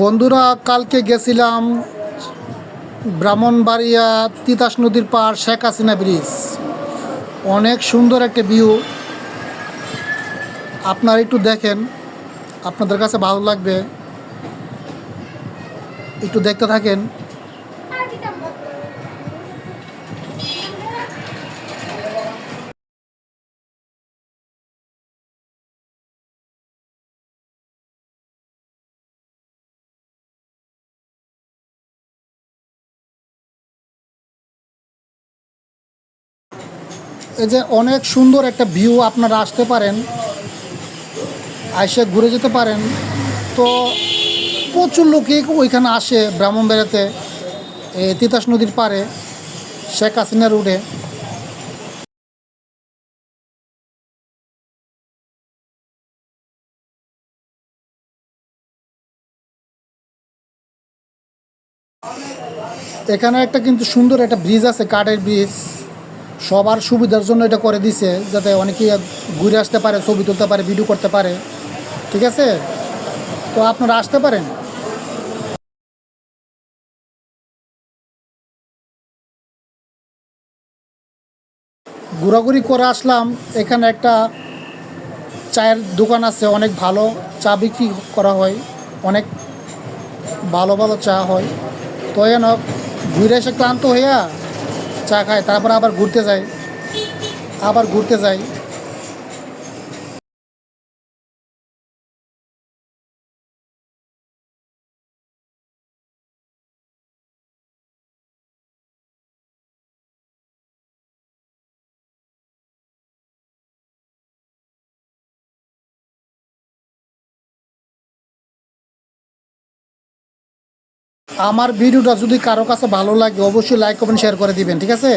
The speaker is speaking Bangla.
বন্ধুরা, কালকে গেছিলাম ব্রাহ্মণবাড়িয়া তিতাস নদীর পাড় শেখ হাসিনা ব্রিজ। অনেক সুন্দর একটা ভিউ। আপনারা একটু দেখেন, আপনাদের কাছে ভালো লাগবে, একটু দেখতে থাকেন। এই যে অনেক সুন্দর একটা ভিউ, আপনারা আসতে পারেন, আইসে ঘুরে যেতে পারেন। তো প্রচুর লোকই ওইখানে আসে ব্রাহ্মণবাড়িয়াতে, এই তিতাস নদীর পাড়ে শেখ হাসিনা রোডে। এখানে একটা কিন্তু সুন্দর একটা ব্রিজ আছে, কাঠের ব্রিজ। সবার সুবিধার জন্য এটা করে দিছে, যাতে অনেকেই ঘুরে আসতে পারে, ছবি তুলতে পারে, ভিডিও করতে পারে। ঠিক আছে, তো আপনারা আসতে পারেন। ঘোরাঘুরি করে আসলাম। এখানে একটা চায়ের দোকান আছে, অনেক ভালো চা বিক্রি করা হয়, অনেক ভালো ভালো চা হয়। তো যেন ঘুরে এসে ক্লান্ত হইয়া চা খায়, তারপর আবার ঘুরতে যাই। আমার ভিডিওটা যদি কারো কাছে ভালো লাগে, অবশ্যই লাইক কমেন্ট শেয়ার করে দিবেন। ঠিক আছে।